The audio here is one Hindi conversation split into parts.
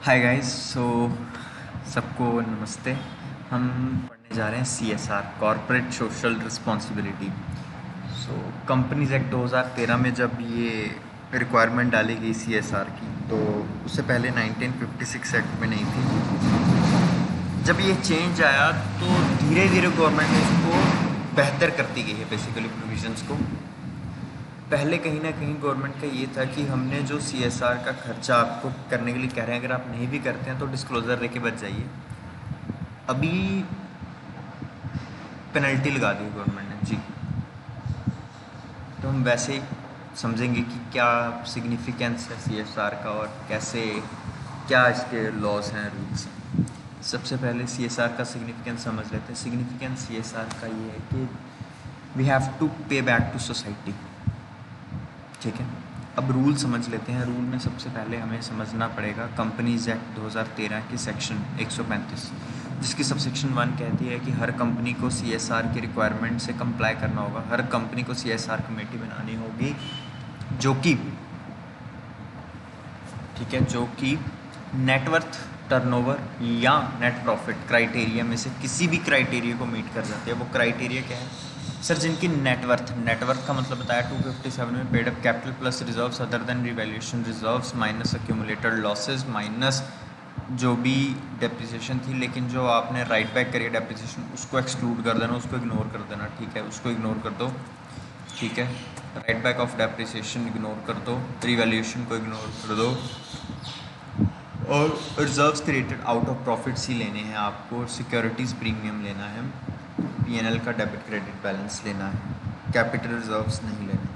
Hi guys. सबको नमस्ते। हम पढ़ने जा रहे हैं CSR, corporate social responsibility. Companies act 2013 में जब ये रिक्वायरमेंट डाली गई CSR की, तो उससे पहले 1956 एक्ट में नहीं थी। जब ये चेंज आया तो धीरे धीरे गवर्नमेंट ने इसको बेहतर करती गई है, बेसिकली प्रोविजंस को। पहले कहीं ना कहीं गवर्नमेंट का ये था कि हमने जो CSR का खर्चा आपको करने के लिए कह रहे हैं, अगर आप नहीं भी करते हैं तो डिस्क्लोज़र लेके बच जाइए। अभी पेनल्टी लगा दी गवर्नमेंट ने जी। तो हम वैसे ही समझेंगे कि क्या सिग्निफिकेंस है CSR का और कैसे क्या इसके लॉज हैं, रूल्स हैं। सबसे पहले CSR का सिग्निफिकेंस समझ लेते हैं। सिग्निफिकेंस CSR का ये है कि वी हैव टू पे बैक टू सोसाइटी। ठीक है, अब रूल समझ लेते हैं। रूल में सबसे पहले हमें समझना पड़ेगा कंपनीज एक्ट 2013 की सेक्शन 135, जिसकी सबसेक्शन 1 कहती है कि हर कंपनी को CSR की रिक्वायरमेंट से कंप्लाई करना होगा। हर कंपनी को CSR कमेटी बनानी होगी जो कि ठीक है, जो कि नेटवर्थ, टर्नओवर या नेट प्रॉफिट क्राइटेरिया में से किसी भी क्राइटेरिया को मीट कर जाती है। वो क्राइटेरिया क्या है सर? जिनकी नेटवर्थ का मतलब बताया 257 में, paid up capital plus reserves other than revaluation reserves minus accumulated losses minus जो भी डेप्रिसिएशन थी, लेकिन जो आपने राइट बैक करी डेप्रिसिएशन उसको एक्सक्लूड कर देना, उसको इग्नोर कर देना। ठीक है, उसको इग्नोर कर दो। ठीक है, write back of depreciation ignore कर दो, रिवैल्यूएशन को इग्नोर कर दो, और reserves created out of profits ही लेने हैं आपको। सिक्योरिटीज़ प्रीमियम लेना है, P&L का डेबिट क्रेडिट बैलेंस लेना है, कैपिटल रिजर्व्स नहीं लेने।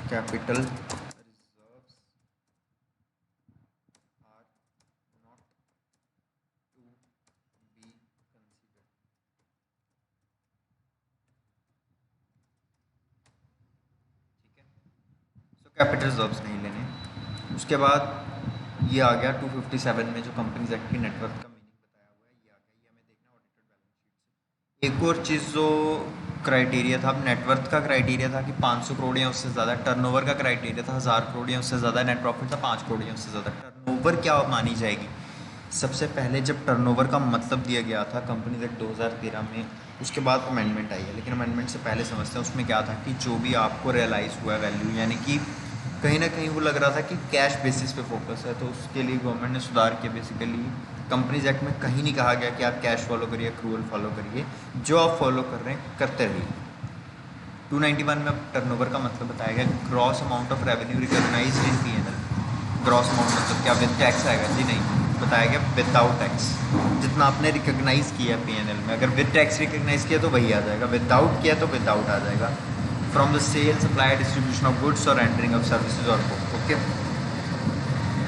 Capital reserves are not to be considered. ठीक है, कैपिटल रिजर्व्स नहीं लेने। उसके बाद ये आ गया 257 में जो कंपनीज एक्ट की नेटवर्क का मीनिंग बताया हुआ है, ये आ गया। ये हमें देखना ऑडिटेड बैलेंस शीट से। एक और चीज़ जो क्राइटेरिया था, अब नेटवर्थ का क्राइटेरिया था कि 500 करोड़ या उससे ज़्यादा, टर्नओवर का क्राइटेरिया था 1000 करोड़ या उससे ज़्यादा, नेट प्रॉफिट था 5 करोड़ या उससे ज़्यादा। टर्नओवर क्या मानी जाएगी? सबसे पहले जब टर्नओवर का मतलब दिया गया था कंपनी एक्ट 2013 में, उसके बाद अमेंडमेंट आई है, लेकिन अमेंडमेंट से पहले समझते हैं उसमें क्या था कि जो भी आपको रियलाइज़ हुआ वैल्यू, यानी कि कहीं ना कहीं वो लग रहा था कि कैश बेसिस पे फोकस है, तो उसके लिए गवर्नमेंट ने सुधार किया। बेसिकली कंपनीज एक्ट में कहीं नहीं कहा गया कि आप कैश फॉलो करिए, एक्रूअल फॉलो करिए, जो आप फॉलो कर रहे हैं करते रहिए। 291 में अब टर्नओवर का मतलब बताया गया, gross amount of revenue recognised in P&L। Gross amount मतलब क्या? विद टैक्स आएगा जी? नहीं, बताया गया विदाउट टैक्स। जितना आपने रिकॉग्नाइज किया P&L में, अगर विद टैक्स रिकॉग्नाइज किया तो वही आ जाएगा, विदाउट किया तो विदाउट आ जाएगा। From the sale, supply, distribution of goods और एंटरिंग ऑफ सर्विसेज और बुक। ओके,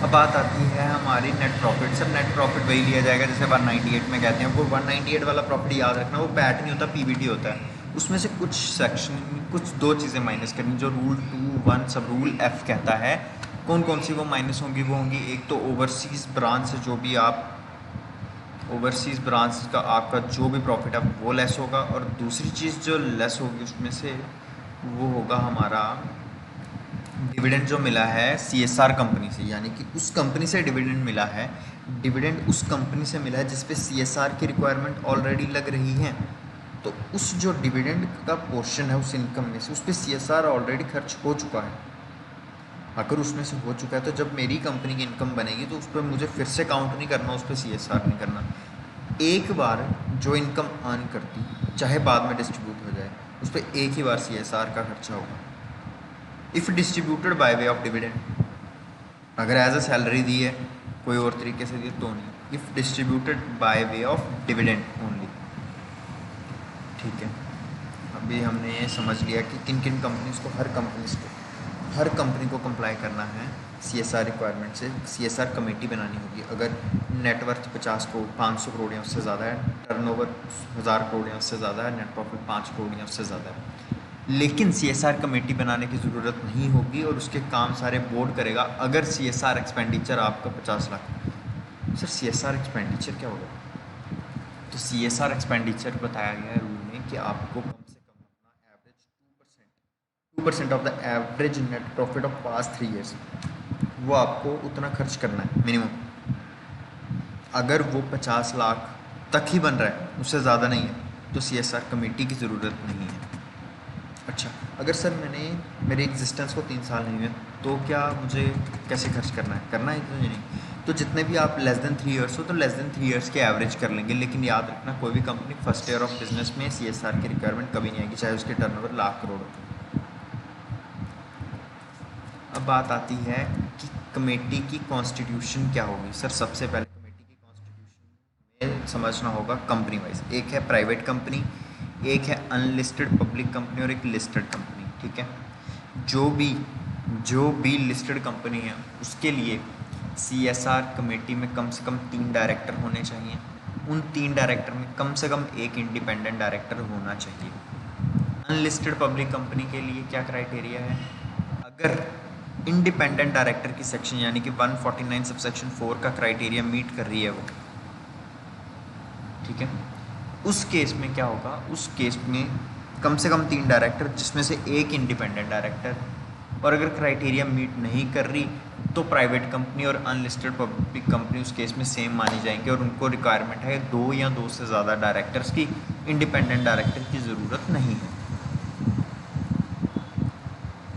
अब बात आती है हमारी net profit. Sir net profit वही लिया जाएगा जैसे 198 में कहते हैं। वो 198 वाला प्रॉफिट याद रखना, वो पैट नहीं होता, PBT होता है। उसमें से कुछ सेक्शन, कुछ दो चीज़ें माइनस करनी, जो रूल 2(1) सब रूल F कहता है। कौन कौन सी वो माइनस होंगी? वो होंगी, एक तो ओवरसीज़ ब्रांच से जो भी आप, ओवरसीज़ ब्रांच का आपका जो भी प्रॉफिट है वो लेस होगा, और दूसरी चीज़ जो लेस होगी उसमें से वो होगा हमारा डिविडेंड जो मिला है CSR कंपनी से, यानी कि उस कंपनी से डिविडेंड मिला है। डिविडेंड उस कंपनी से मिला है जिस पे CSR की रिक्वायरमेंट ऑलरेडी लग रही है, तो उस जो डिविडेंड का पोर्शन है उस इनकम में से, उस पर CSR ऑलरेडी खर्च हो चुका है। अगर उसमें से हो चुका है तो जब मेरी कंपनी की इनकम बनेगी तो उस पर मुझे फिर से काउंट नहीं करना, उस पर CSR नहीं करना। एक बार जो इनकम अर्न करती, चाहे बाद में डिस्ट्रीब्यूट हो जाए, उस पर एक ही बार CSR का खर्चा होगा। If distributed by way of dividend, अगर एज अ सैलरी दी है, कोई और तरीके से दी तो नहीं। If distributed by way of dividend only. ठीक है, अभी हमने ये समझ लिया कि किन किन कंपनीज को, हर कंपनी को कंप्लाई करना है CSR रिक्वायरमेंट से। CSR कमेटी बनानी होगी अगर नेटवर्थ 50 करोड़ 500 करोड़ या उससे ज़्यादा है, टर्नओवर 1000 करोड़ या उससे ज़्यादा है, नेट प्रॉफिट 5 करोड़ या उससे ज़्यादा है। लेकिन CSR कमेटी बनाने की ज़रूरत नहीं होगी और उसके काम सारे बोर्ड करेगा अगर CSR एक्सपेंडिचर आपका 50 लाख। सर CSR एक्सपेंडिचर क्या होगा? तो CSR एक्सपेंडिचर बताया गया है रूल में कि आपको कम से कम अपना average 2% of the average net profit of past 3 years, वो आपको उतना खर्च करना है मिनिमम। अगर वो 50 लाख तक ही बन रहा है, उससे ज़्यादा नहीं है, तो CSR कमेटी की ज़रूरत नहीं है। अच्छा, अगर सर मेरे एग्जिस्टेंस को 3 साल नहीं हुए, तो क्या मुझे कैसे खर्च करना है तो नहीं। तो जितने भी आप लेस देन 3 ईयर्स हो, तो लेस देन 3 ईयर्स के एवरेज कर लेंगे। लेकिन याद रखना, कोई भी company first year of business में CSR की रिक्वायरमेंट कभी नहीं आएगी, चाहे उसके टर्नओवर लाख करोड़ हो। अब बात आती है कि कमेटी की कॉन्स्टिट्यूशन क्या होगी। सर सबसे पहले कमेटी की कॉन्स्टिट्यूशन में समझना होगा कंपनी वाइज। एक है प्राइवेट कंपनी, एक है अनलिस्टेड पब्लिक कंपनी और एक लिस्टेड कंपनी। ठीक है, जो भी लिस्टेड कंपनी है उसके लिए CSR कमेटी में कम से कम 3 डायरेक्टर होने चाहिए। उन 3 डायरेक्टर में कम से कम एक इंडिपेंडेंट डायरेक्टर होना चाहिए। अनलिस्टेड पब्लिक कंपनी के लिए क्या क्राइटेरिया है, अगर इंडिपेंडेंट डायरेक्टर की सेक्शन यानी कि 149 सब सेक्शन 4 का क्राइटेरिया मीट कर रही है वो, ठीक है, उस केस में क्या होगा, उस केस में कम से कम 3 डायरेक्टर जिसमें से एक इंडिपेंडेंट डायरेक्टर। और अगर क्राइटेरिया मीट नहीं कर रही तो प्राइवेट कंपनी और अनलिस्टेड पब्लिक कंपनी उस केस में सेम मानी जाएंगे और उनको रिक्वायरमेंट है 2 या 2 से ज़्यादा डायरेक्टर्स की, इंडिपेंडेंट डायरेक्टर की ज़रूरत नहीं है।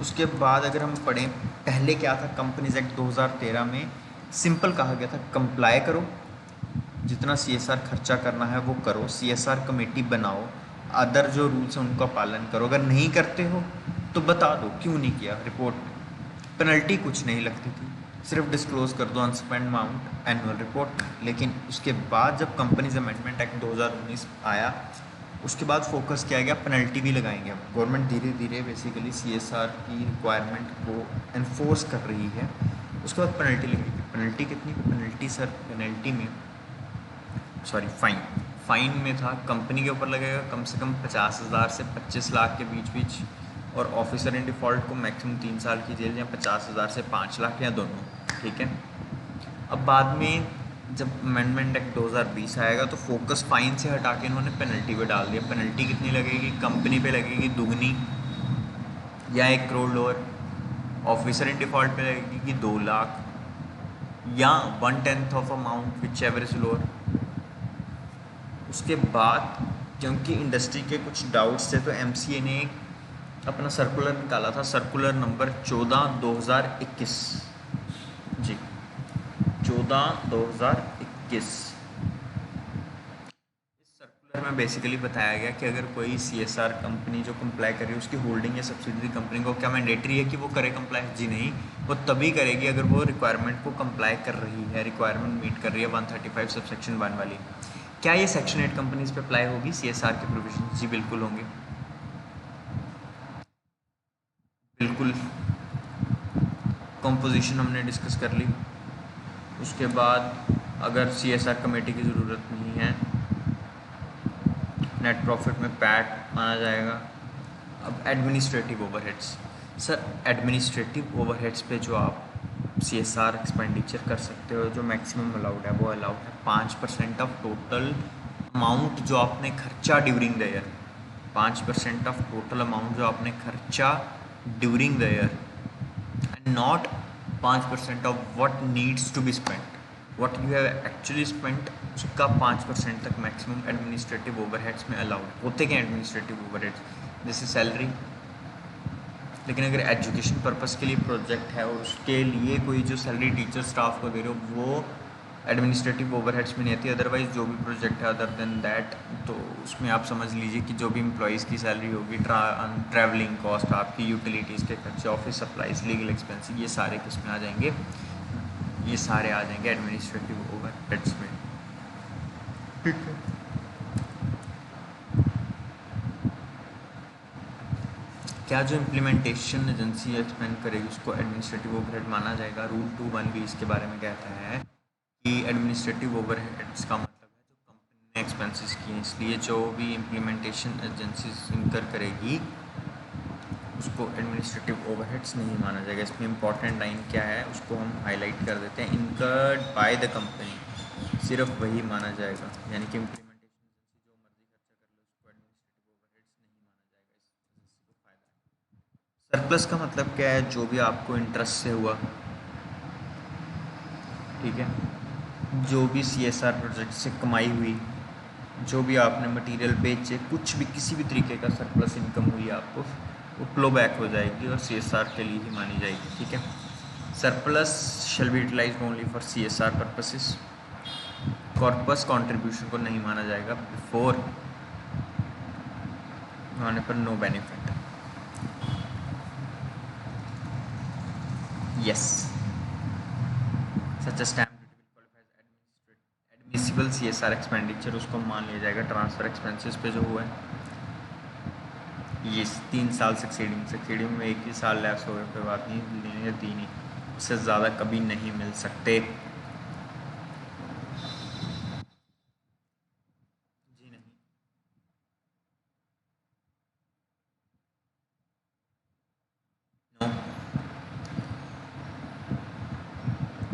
उसके बाद अगर हम पढ़ें, पहले क्या था, कंपनीज एक्ट 2013 में सिंपल कहा गया था कंप्लाई करो, जितना CSR खर्चा करना है वो करो, CSR कमेटी बनाओ, अदर जो रूल्स हैं उनका पालन करो। अगर नहीं करते हो तो बता दो क्यों नहीं किया रिपोर्ट में। पेनल्टी कुछ नहीं लगती थी, सिर्फ डिस्क्लोज कर दो अनस्पेंड अमाउंट एनुअल रिपोर्ट। लेकिन उसके बाद जब कंपनीज अमेंडमेंट एक्ट 2019 आया, उसके बाद फोकस किया गया पेनल्टी भी लगाएंगे हम। गवर्नमेंट धीरे धीरे बेसिकली CSR की रिक्वायरमेंट को एनफोर्स कर रही है। उसके बाद पेनल्टी लगेगी। पेनल्टी कितनी, पेनल्टी सर पेनल्टी में फाइन में था, कंपनी के ऊपर लगेगा कम से कम 50,000 से 25 लाख के बीच बीच, और ऑफिसर इन डिफ़ॉल्ट को मैक्सिमम 3 साल की जेल या 50,000 से 5 लाख या दोनों। ठीक है, अब बाद में जब अमेंडमेंट एक्ट 2020 आएगा तो फोकस फाइन से हटा के इन्होंने पेनल्टी पे डाल दिया। पेनल्टी कितनी लगेगी, कंपनी पे लगेगी दुगनी या 1 crore lower, officer in default पे लगेगी कि 2 लाख या 1/10 of amount which ever is lower. उसके बाद क्योंकि इंडस्ट्री के कुछ डाउट्स थे तो MCA ने अपना सर्कुलर निकाला था, सर्कुलर नंबर 14/2021 जी, 14/2021। इस सर्कुलर में बेसिकली बताया गया कि अगर कोई CSR कंपनी जो कंप्लाई कर रही है उसकी होल्डिंग या सब्सिडरी कंपनी को क्या मैंडेटरी है कि वो करे कंप्लाई, जी नहीं, वो तभी करेगी अगर वो रिक्वायरमेंट को कंप्लाई कर रही है, रिक्वायरमेंट मीट कर रही है 135 सब सेक्शन 1 वाली। क्या ये सेक्शन 8 कंपनीज पे अप्लाई होगी CSR के प्रोविजन? जी बिल्कुल होंगे, बिल्कुल। कंपोजिशन हमने डिस्कस कर ली। उसके बाद अगर CSR कमेटी की ज़रूरत नहीं है, नेट प्रॉफिट में पैट माना जाएगा। अब administrative overheads, sir administrative overheads पे जो आप CSR एक्सपेंडिचर कर सकते हो, जो मैक्सिमम अलाउड है वो अलाउड है 5% ऑफ टोटल अमाउंट जो आपने खर्चा during the year. 5% of total amount जो आपने खर्चा during the year, and not 5% of what needs to be spent, what you have actually spent, उसका 5% तक मैक्सिमम एडमिनिस्ट्रेटिव ओवरहेड्स में अलाउड होते हैं। एडमिनिस्ट्रेटिव ओवरहेड्स जैसे सैलरी, लेकिन अगर एजुकेशन पर्पज़ के लिए प्रोजेक्ट है और उसके लिए कोई जो सैलरी टीचर स्टाफ को दे रहे हो वो एडमिनिस्ट्रेटिव ओवरहेड्स में नहीं आती। अदरवाइज़ जो भी प्रोजेक्ट है अदर देन दैट, तो उसमें आप समझ लीजिए कि जो भी एम्प्लॉयज़ की सैलरी होगी, ट्रैवलिंग कॉस्ट, आपकी यूटिलिटीज़ के खर्चे, ऑफिस सप्लाइज, लीगल एक्सपेंसेस, ये सारे किस में आ जाएंगे, ये सारे आ जाएंगे एडमिनिस्ट्रेटिव ओवरहेड्स में। ठीक है, क्या जो इम्प्लीमेंटेशन एजेंसी एक्सपेंड करेगी उसको एडमिनिस्ट्रेटिव ओवरहेड माना जाएगा? रूल 2(1) भी इसके बारे में कहता है कि एडमिनिस्ट्रेटिव ओवरहेड्स का मतलब है जो कंपनी ने एक्सपेंसेस किए, इसलिए जो भी इम्प्लीमेंटेशन एजेंसी इनकर करेगी उसको एडमिनिस्ट्रेटिव ओवरहेड्स नहीं माना जाएगा। इसमें इंपॉर्टेंट लाइन क्या है उसको हम हाईलाइट कर देते हैं, इनकर्ड बाय द कंपनी, सिर्फ वही माना जाएगा। यानी कि इम्प्लीमेंटेशन एजेंसी जो मर्जी खर्चा कर ले उसको एडमिनिस्ट्रेटिव ओवरहेड्स नहीं माना जाएगा। इस एजेंसी को फायदा है। सरप्लस का मतलब क्या है, जो भी आपको इंटरेस्ट से हुआ, ठीक है, जो भी CSR प्रोजेक्ट से कमाई हुई, जो भी आपने मटेरियल बेचे, कुछ भी किसी भी तरीके का सरप्लस इनकम हुई आपको, वो फ्लो बैक हो जाएगी और CSR के लिए ही मानी जाएगी। ठीक है, surplus shall be utilised only for CSR purposes. Corpus contribution को नहीं माना जाएगा बिफोर होने पर no benefit. Yes, such stamp admissible CSR expenditure, उसको मान लिया जाएगा ट्रांसफ़र एक्सपेंसेस पे जो हुआ है। ये 3 साल सक्सीडिंग में एक ही साल लैप्स हो गए, कोई बात नहीं, लेने या 3 ही, उससे ज़्यादा कभी नहीं मिल सकते। जी नहीं, no,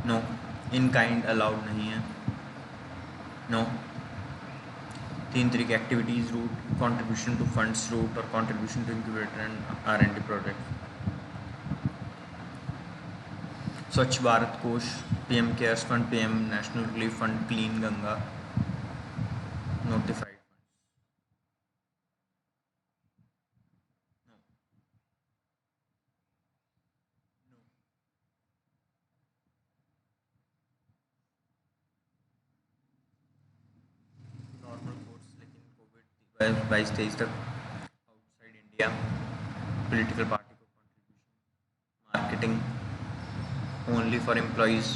no, in kind allowed नहीं है। नो, 3 तरीके activities route, contribution to funds route और contribution to incubator and R&D project. Swachh Bharat Kosh, PM cares fund, PM national relief fund, clean Ganga, notified normal course, लेकिन कोविड 22-23 तक आउटसाइड इंडिया पॉलिटिकल पार्टी को contribution, marketing only for employees